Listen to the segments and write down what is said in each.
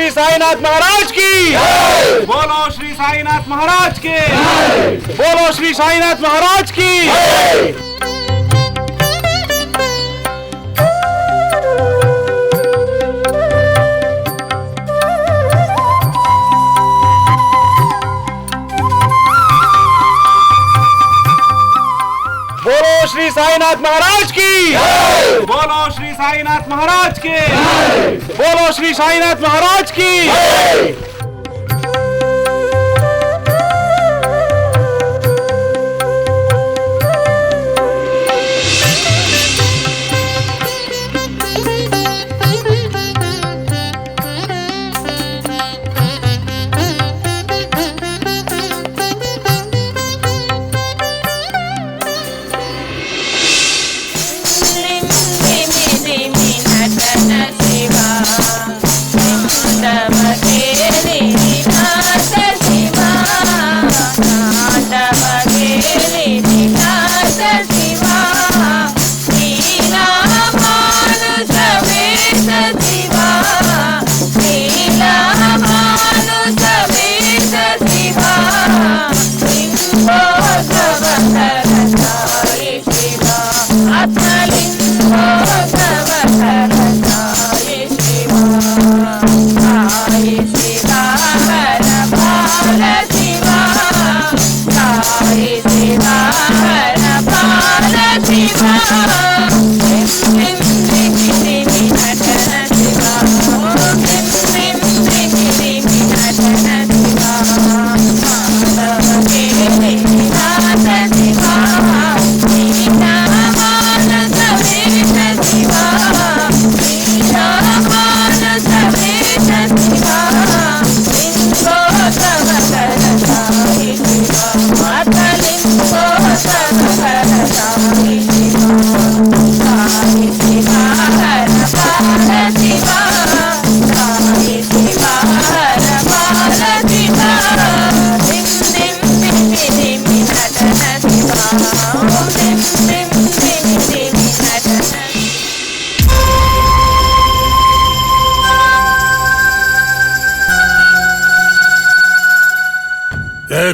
श्री साईनाथ महाराज की, बोलो श्री साईनाथ महाराज के, बोलो श्री साईनाथ महाराज की। बोलो श्री साईनाथ महाराज की, बोलो श्री साईनाथ महाराज के, बोलो श्री साईनाथ महाराज की।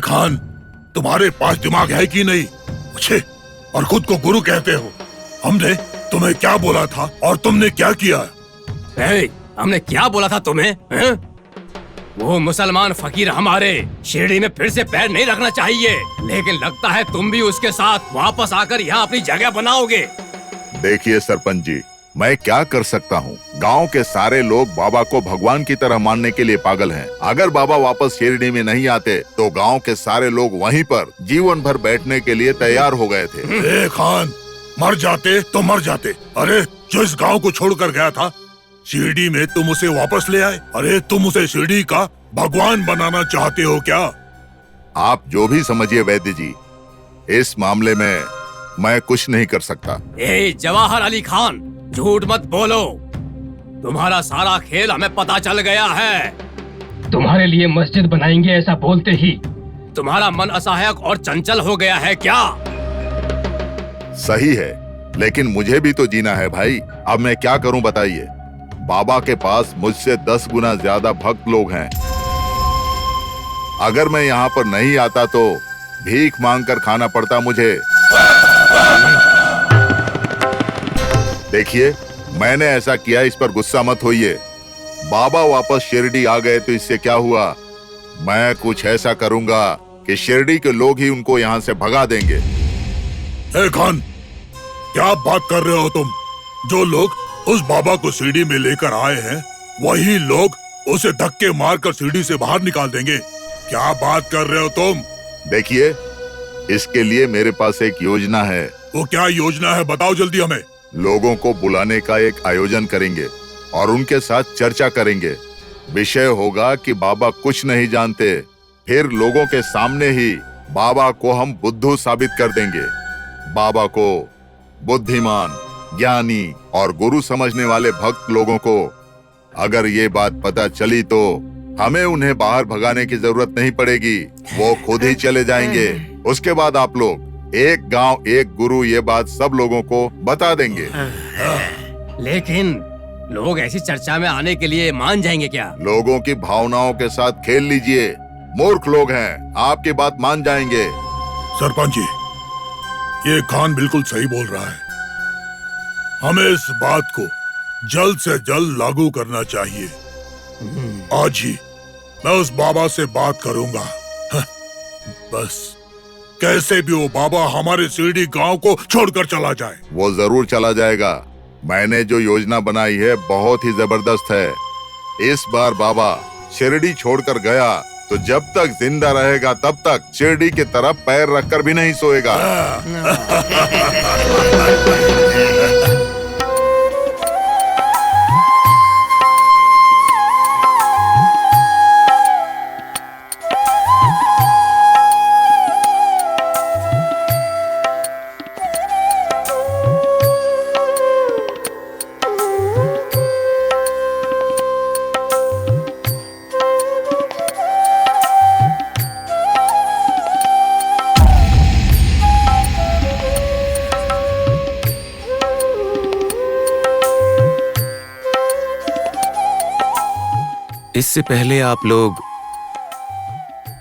खान, तुम्हारे पास दिमाग है कि नहीं? अच्छे, और खुद को गुरु कहते हो। हमने तुम्हें क्या बोला था और तुमने क्या किया? हमने क्या बोला था तुम्हें? वो मुसलमान फकीर हमारे शिरडी में फिर से पैर नहीं रखना चाहिए, लेकिन लगता है तुम भी उसके साथ वापस आकर यहाँ अपनी जगह बनाओगे। देखिए सरपंच जी, मैं क्या कर सकता हूँ? गांव के सारे लोग बाबा को भगवान की तरह मानने के लिए पागल हैं। अगर बाबा वापस शिरडी में नहीं आते तो गांव के सारे लोग वहीं पर जीवन भर बैठने के लिए तैयार हो गए थे। खान, मर जाते तो मर जाते। अरे जो इस गांव को छोड़कर गया था शिरडी में, तुम उसे वापस ले आए। अरे तुम उसे शिरडी का भगवान बनाना चाहते हो क्या? आप जो भी समझिए वैद्य जी, इस मामले में मैं कुछ नहीं कर सकता। जवाहर अली खान, झूठ मत बोलो। तुम्हारा सारा खेल हमें पता चल गया है। तुम्हारे लिए मस्जिद बनाएंगे ऐसा बोलते ही तुम्हारा मन असहायक और चंचल हो गया है क्या? सही है, लेकिन मुझे भी तो जीना है भाई। अब मैं क्या करूं बताइए? बाबा के पास मुझसे 10 गुना ज्यादा भक्त लोग हैं। अगर मैं यहाँ पर नहीं आता तो भीख मांगकर खाना पड़ता मुझे। देखिए, मैंने ऐसा किया, इस पर गुस्सा मत होइए। बाबा वापस शिरडी आ गए तो इससे क्या हुआ? मैं कुछ ऐसा करूंगा कि शिरडी के लोग ही उनको यहाँ से भगा देंगे। खान, क्या बात कर रहे हो तुम? जो लोग उस बाबा को शिरडी में लेकर आए हैं, वही लोग उसे धक्के मारकर शिरडी से बाहर निकाल देंगे। क्या बात कर रहे हो तुम? देखिए, इसके लिए मेरे पास एक योजना है। वो क्या योजना है, बताओ जल्दी हमें। लोगों को बुलाने का एक आयोजन करेंगे और उनके साथ चर्चा करेंगे। विषय होगा कि बाबा कुछ नहीं जानते। फिर लोगों के सामने ही बाबा को हम बुद्धू साबित कर देंगे। बाबा को बुद्धिमान, ज्ञानी और गुरु समझने वाले भक्त लोगों को अगर ये बात पता चली तो हमें उन्हें बाहर भगाने की जरूरत नहीं पड़ेगी, वो खुद ही चले जाएंगे। उसके बाद आप लोग एक गांव एक गुरु ये बात सब लोगों को बता देंगे। लेकिन लोग ऐसी चर्चा में आने के लिए मान जाएंगे क्या? लोगों की भावनाओं के साथ खेल लीजिए। मूर्ख लोग हैं, आपकी बात मान जाएंगे। सरपंच जी, ये खान बिल्कुल सही बोल रहा है। हमें इस बात को जल्द से जल्द लागू करना चाहिए। आज ही मैं उस बाबा से बात करूंगा। बस कैसे भी वो बाबा हमारे शिरडी गांव को छोड़कर चला जाए। वो जरूर चला जाएगा। मैंने जो योजना बनाई है बहुत ही जबरदस्त है। इस बार बाबा शिरडी छोड़कर गया तो जब तक जिंदा रहेगा तब तक शिरडी की तरफ पैर रखकर भी नहीं सोएगा। इससे पहले आप लोग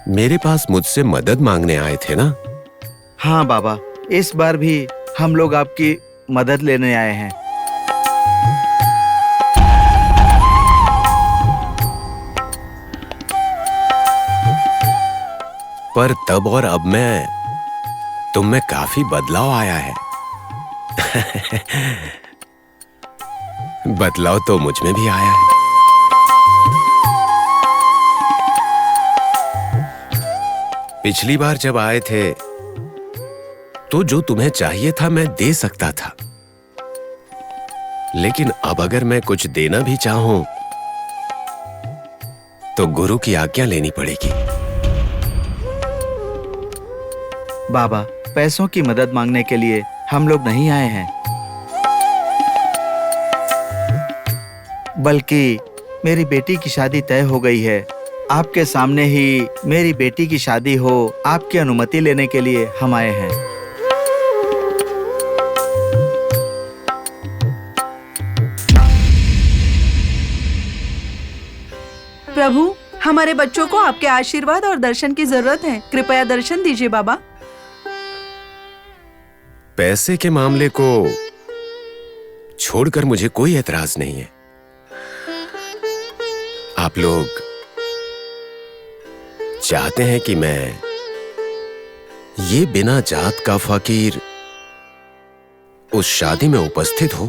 मेरे पास मुझसे मदद मांगने आए थे ना? हाँ बाबा, इस बार भी हम लोग आपकी मदद लेने आए हैं। पर तब और अब में तुम में काफी बदलाव आया है। बदलाव तो मुझ में भी आया है। पिछली बार जब आए थे तो जो तुम्हें चाहिए था मैं दे सकता था, लेकिन अब अगर मैं कुछ देना भी चाहूं तो गुरु की आज्ञा लेनी पड़ेगी। बाबा, पैसों की मदद मांगने के लिए हम लोग नहीं आए हैं, बल्कि मेरी बेटी की शादी तय हो गई है। आपके सामने ही मेरी बेटी की शादी हो, आपकी अनुमति लेने के लिए हम आए हैं। प्रभु, हमारे बच्चों को आपके आशीर्वाद और दर्शन की जरूरत है। कृपया दर्शन दीजिए बाबा। पैसे के मामले को छोड़कर मुझे कोई एतराज नहीं है। आप लोग चाहते हैं कि मैं ये बिना जात का फकीर उस शादी में उपस्थित हूं?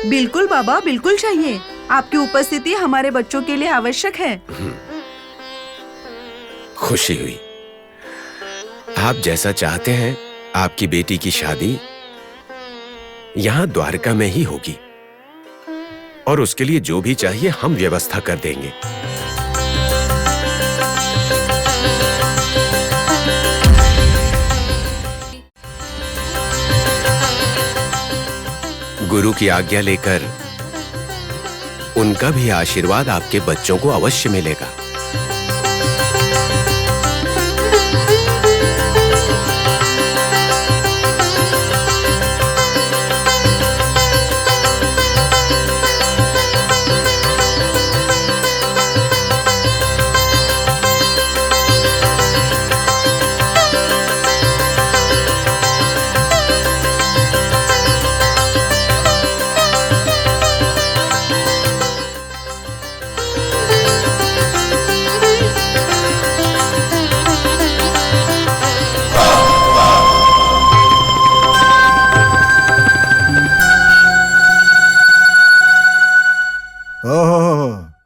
बिल्कुल बाबा, बिल्कुल चाहिए। आपकी उपस्थिति हमारे बच्चों के लिए आवश्यक है। खुशी हुई। आप जैसा चाहते हैं आपकी बेटी की शादी यहां द्वारका में ही होगी, और उसके लिए जो भी चाहिए हम व्यवस्था कर देंगे। गुरु की आज्ञा लेकर उनका भी आशीर्वाद आपके बच्चों को अवश्य मिलेगा।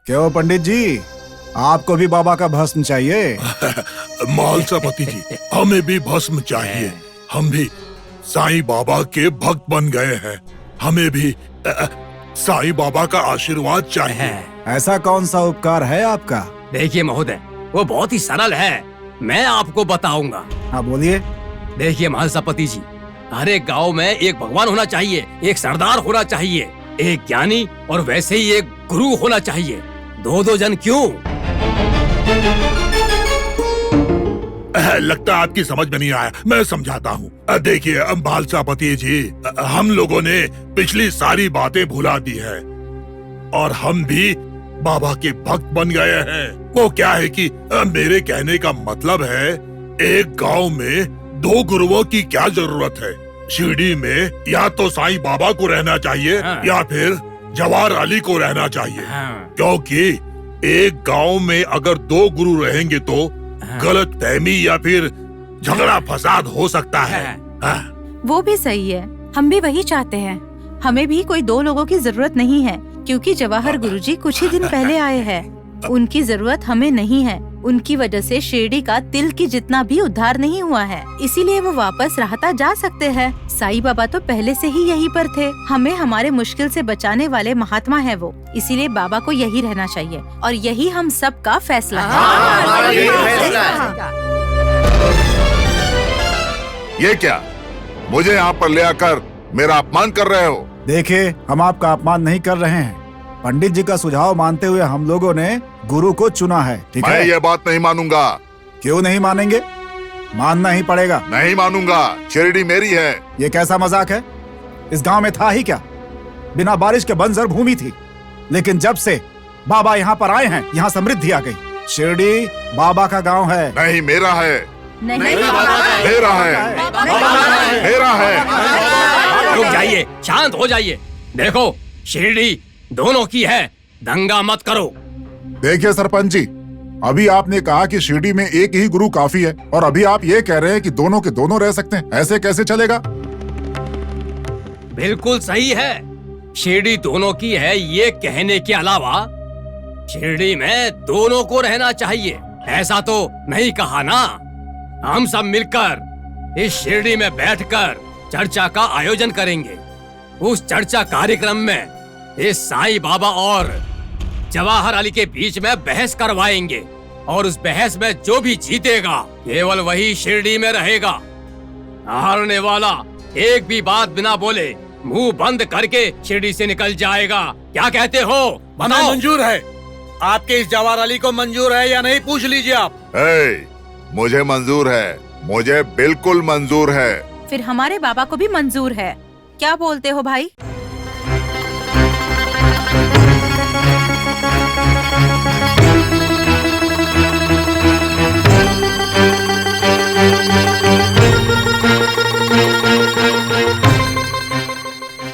क्यों पंडित जी, आपको भी बाबा का भस्म चाहिए? मालसापति जी, हमें भी भस्म चाहिए। हम भी साईं बाबा के भक्त बन गए हैं। हमें भी साईं बाबा का आशीर्वाद चाहिए। ऐसा कौन सा उपकार है आपका? देखिए महोदय, वो बहुत ही सरल है, मैं आपको बताऊंगा। हाँ बोलिए। देखिए महालसापति जी, हर एक गांव में एक भगवान होना चाहिए, एक सरदार होना चाहिए, एक ज्ञानी और वैसे ही एक गुरु होना चाहिए। दो जन क्यों? लगता है आपकी समझ में नहीं आया, मैं समझाता हूँ। देखिए मालसापति जी, हम लोगों ने पिछली सारी बातें भुला दी है। और हम भी बाबा के भक्त बन गए हैं। वो क्या है कि मेरे कहने का मतलब है, एक गांव में 2 गुरुओं की क्या जरूरत है। शिरडी में या तो साईं बाबा को रहना चाहिए या फिर जवाहर अली को रहना चाहिए, क्योंकि एक गांव में अगर 2 गुरु रहेंगे तो गलत फहमी या फिर झगड़ा फसाद हो सकता है। वो भी सही है, हम भी वही चाहते हैं। हमें भी कोई 2 लोगों की जरूरत नहीं है, क्योंकि जवाहर गुरुजी कुछ ही दिन पहले आए हैं। उनकी जरूरत हमें नहीं है। उनकी वजह से शिरडी का तिल की जितना भी उद्धार नहीं हुआ है, इसीलिए वो वापस राहता जा सकते हैं। साईं बाबा तो पहले से ही यहीं पर थे। हमें हमारे मुश्किल से बचाने वाले महात्मा है वो, इसीलिए बाबा को यही रहना चाहिए और यही हम सब का फैसला है। ये क्या, मुझे यहाँ पर ले आकर मेरा अपमान कर रहे हो? देखिए, हम आपका अपमान नहीं कर रहे हैं। पंडित जी का सुझाव मानते हुए हम लोगों ने गुरु को चुना है, ठीक है? मैं ये बात नहीं मानूंगा। क्यों नहीं मानेंगे? मानना ही पड़ेगा। नहीं मानूंगा, शिरडी मेरी है। ये कैसा मजाक है? इस गांव में था ही क्या? बिना बारिश के बंजर भूमि थी, लेकिन जब से बाबा यहाँ पर आए हैं, यहाँ समृद्धि आ गई। शिरडी बाबा का गांव है। नहीं, मेरा है। नहीं, मेरा है, मेरा है। रुक जाइए, शांत हो जाइए। देखो, शिरडी दोनों की है, दंगा मत करो। देखिए सरपंच जी, अभी आपने कहा कि शिरडी में एक ही गुरु काफी है, और अभी आप ये कह रहे हैं कि दोनों के दोनों रह सकते हैं। ऐसे कैसे चलेगा? बिल्कुल सही है, शिरडी दोनों की है। ये कहने के अलावा शिरडी में दोनों को रहना चाहिए, ऐसा तो नहीं कहा ना। हम सब मिलकर इस शिरडी में बैठकर चर्चा का आयोजन करेंगे। उस चर्चा कार्यक्रम में इस साईं बाबा और जवाहर अली के बीच में बहस करवाएंगे, और उस बहस में जो भी जीतेगा केवल वही शिरडी में रहेगा। हारने वाला एक भी बात बिना बोले मुंह बंद करके शिरडी से निकल जाएगा। क्या कहते हो? बताओ। मंजूर है। आपके इस जवाहर अली को मंजूर है या नहीं, पूछ लीजिए आप। मुझे मंजूर है, मुझे बिल्कुल मंजूर है। फिर हमारे बाबा को भी मंजूर है। क्या बोलते हो भाई?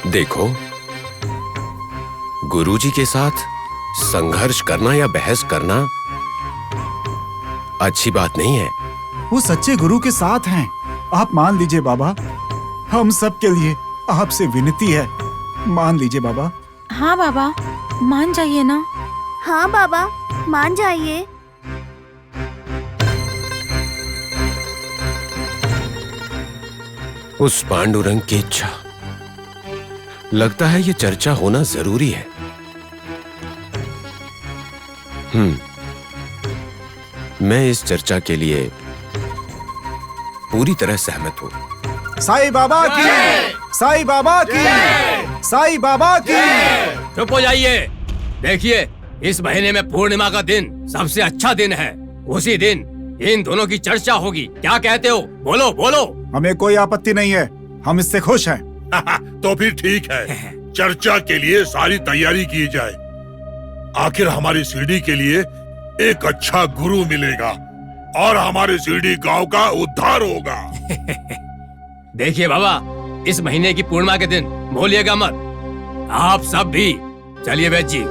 देखो, गुरुजी के साथ संघर्ष करना या बहस करना अच्छी बात नहीं है। वो सच्चे गुरु के साथ हैं। आप मान लीजिए बाबा, हम सब के लिए आपसे विनती है, मान लीजिए बाबा। हाँ बाबा, मान जाइए ना। हाँ बाबा, मान जाइए। उस पांडुरंग की इच्छा, लगता है ये चर्चा होना जरूरी है। मैं इस चर्चा के लिए पूरी तरह सहमत हूँ। साईं बाबा की, साईं बाबा की, साईं बाबा की। चुप हो जाइए। देखिए, इस महीने में पूर्णिमा का दिन सबसे अच्छा दिन है। उसी दिन इन दोनों की चर्चा होगी। क्या कहते हो? बोलो बोलो। हमें कोई आपत्ति नहीं है, हम इससे खुश हैं। तो फिर ठीक है, चर्चा के लिए सारी तैयारी की जाए। आखिर हमारी शिरडी के लिए एक अच्छा गुरु मिलेगा और हमारे शिरडी गांव का उद्धार होगा। देखिए बाबा, इस महीने की पूर्णिमा के दिन भूलिएगा मत। आप सब भी चलिए वैद्य जी।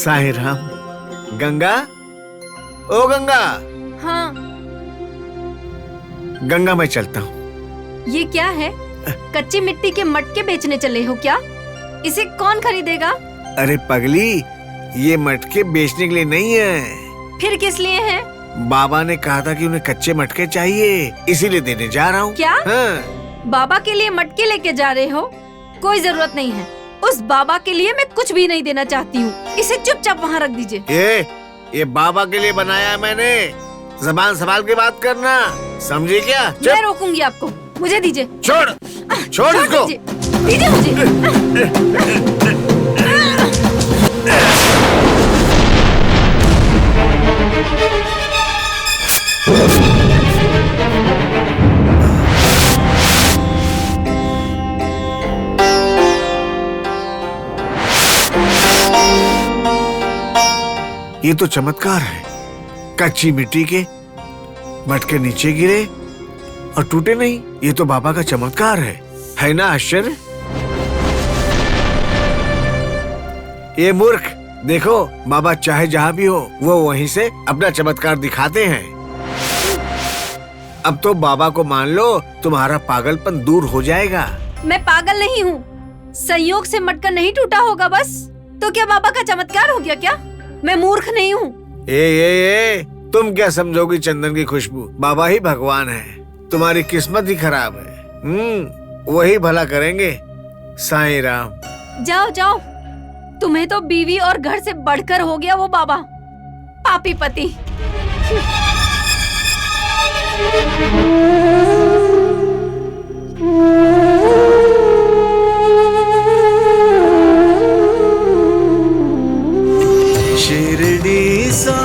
साईं राम। गंगा, ओ गंगा। हाँ। गंगा मैं चलता हूँ। ये क्या है? कच्ची मिट्टी के मटके बेचने चले हो क्या? इसे कौन खरीदेगा? अरे पगली, ये मटके बेचने के लिए नहीं है। फिर किस लिए है? बाबा ने कहा था कि उन्हें कच्चे मटके चाहिए, इसीलिए देने जा रहा हूँ। क्या? हाँ। बाबा के लिए मटके लेके जा रहे हो? कोई जरूरत नहीं है। उस बाबा के लिए मैं कुछ भी नहीं देना चाहती हूँ। इसे चुपचाप वहाँ रख दीजिए। ये बाबा के लिए बनाया है मैंने। ज़बान संभाल के बात करना, समझी क्या? मैं रोकूंगी आपको। मुझे दीजिए। छोड़ इसको। दीजिए मुझे। ये तो चमत्कार है। कच्ची मिट्टी के मटके नीचे गिरे और टूटे नहीं। ये तो बाबा का चमत्कार है ना आश्चर्य? ये मूर्ख, देखो बाबा चाहे जहाँ भी हो वो वहीं से अपना चमत्कार दिखाते हैं। अब तो बाबा को मान लो, तुम्हारा पागलपन दूर हो जाएगा। मैं पागल नहीं हूँ। संयोग से मटका नहीं टूटा होगा बस। तो क्या बाबा का चमत्कार हो गया क्या? मैं मूर्ख नहीं हूँ। ए, तुम क्या समझोगी चंदन की खुशबू? बाबा ही भगवान है। तुम्हारी किस्मत ही खराब है। वही भला करेंगे। साईं राम। जाओ जाओ। तुम्हें तो बीवी और घर से बढ़कर हो गया वो बाबा। पापी पति। शिरडी सा